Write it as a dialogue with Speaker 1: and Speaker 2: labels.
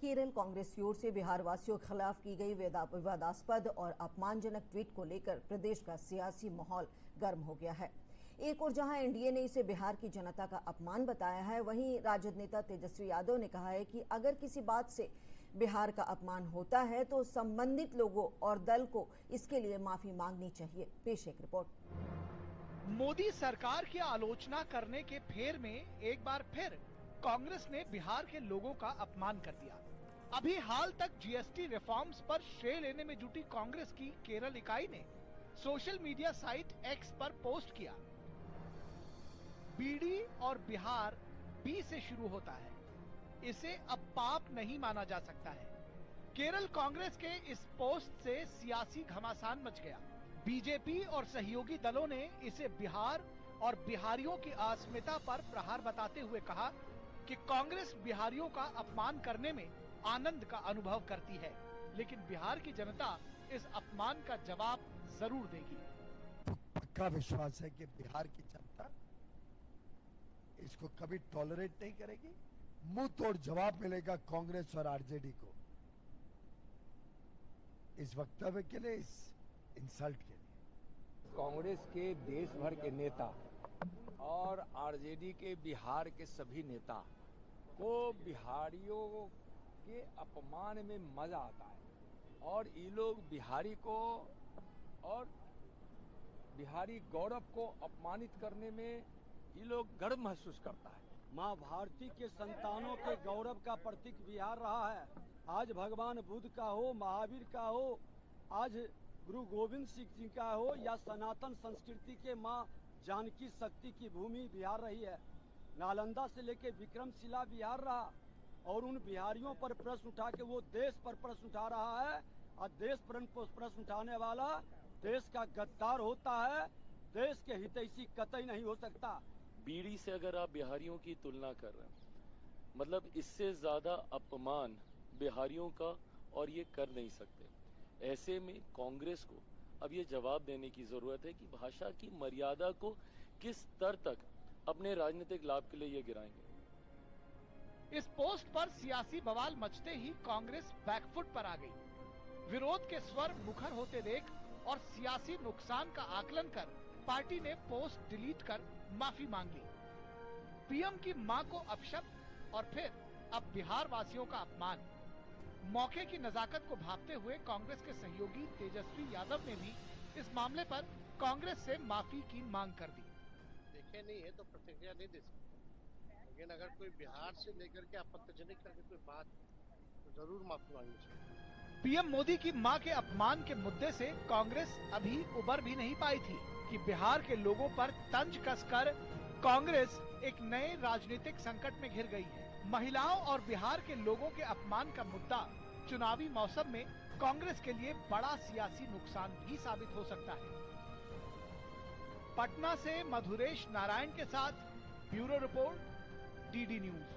Speaker 1: केरल कांग्रेस की ओर से बिहार वासियों के खिलाफ की गई विवादास्पद और अपमानजनक ट्वीट को लेकर प्रदेश का सियासी माहौल गर्म हो गया है। एक और जहां एनडीए ने इसे बिहार की जनता का अपमान बताया है, वहीं राजद नेता तेजस्वी यादव ने कहा है कि अगर किसी बात से बिहार का अपमान होता है तो संबंधित लोगों और दल को इसके लिए माफी मांगनी चाहिए। पेश एक रिपोर्ट।
Speaker 2: मोदी सरकार की आलोचना करने के फेर में एक बार फिर कांग्रेस ने बिहार के लोगों का अपमान कर दिया। अभी हाल तक जीएसटी रिफॉर्म्स पर श्रेय लेने में जुटी कांग्रेस की केरल इकाई ने सोशल मीडिया साइट एक्स पर पोस्ट किया, बीडी और बिहार बी से शुरू होता है, इसे अब पाप नहीं माना जा सकता है। केरल कांग्रेस के इस पोस्ट से सियासी घमासान मच गया। बीजेपी और सहयोगी दलों ने इसे बिहार और बिहारियों की अस्मिता पर प्रहार बताते हुए कहा कि कांग्रेस बिहारियों का अपमान करने में आनंद का अनुभव करती है, लेकिन बिहार की जनता इस अपमान का जवाब जरूर देगी।
Speaker 3: पक्का विश्वास है कि बिहार की जनता इसको कभी टॉलरेट नहीं करेगी। मुंह तोड़ जवाब मिलेगा कांग्रेस और आरजेडी को इस वक्तव्य के लिए, इस इंसल्ट के लिए।
Speaker 4: कांग्रेस के देश भर के नेता और आरजेडी के बिहार के सभी नेता को बिहारियों के अपमान में मजा आता है और ये लोग बिहारी को और बिहारी गौरव को अपमानित करने में ये लोग गर्व महसूस करता है।
Speaker 5: माँ भारती के संतानों के गौरव का प्रतीक बिहार रहा है। आज भगवान बुद्ध का हो, महावीर का हो, आज गुरु गोविंद सिंह जी का हो या सनातन संस्कृति के माँ जानकी शक्ति की भूमि बिहार रही है। नालंदा से लेके विक्रमशिला बिहार रहा और उन बिहारियों पर प्रश्न उठा के वो देश पर प्रश्न उठा रहा है और देश पर प्रश्न उठाने वाला देश का गद्दार होता है। देश के हितैषी कतई नहीं हो सकता।
Speaker 6: बीड़ी से अगर आप बिहारियों की तुलना कर रहे हैं, मतलब इससे ज्यादा अपमान बिहारियों का और ये कर नहीं सकते। ऐसे में कांग्रेस को अब ये जवाब देने की जरूरत है कि भाषा की मर्यादा को किस स्तर तक अपने राजनीतिक लाभ के लिए ये गिराएंगे।
Speaker 2: इस पोस्ट पर सियासी बवाल मचते ही कांग्रेस बैकफुट पर आ गई। विरोध के स्वर मुखर होते देख और सियासी नुकसान का आकलन कर पार्टी ने पोस्ट डिलीट कर माफी मांग ली। पीएम की मां को अपशब्द और फिर अब बिहार वासियों का अपमान। मौके की नजाकत को भांपते हुए कांग्रेस के सहयोगी तेजस्वी यादव ने भी इस मामले पर कांग्रेस से माफी की मांग कर दी।
Speaker 7: देखे नहीं है तो प्रतिक्रिया नहीं दे सकते, लेकिन अगर कोई बिहार से लेकर के आपत्तिजनक करके कोई बात तो जरूर माफी मांगनी चाहिए।
Speaker 2: पीएम मोदी की मां के अपमान के मुद्दे से कांग्रेस अभी उबर भी नहीं पाई थी कि बिहार के लोगों पर तंज कसकर कांग्रेस एक नए राजनीतिक संकट में घिर गई है। महिलाओं और बिहार के लोगों के अपमान का मुद्दा चुनावी मौसम में कांग्रेस के लिए बड़ा सियासी नुकसान भी साबित हो सकता है। पटना से मधुरेश नारायण के साथ ब्यूरो रिपोर्ट, डीडी न्यूज।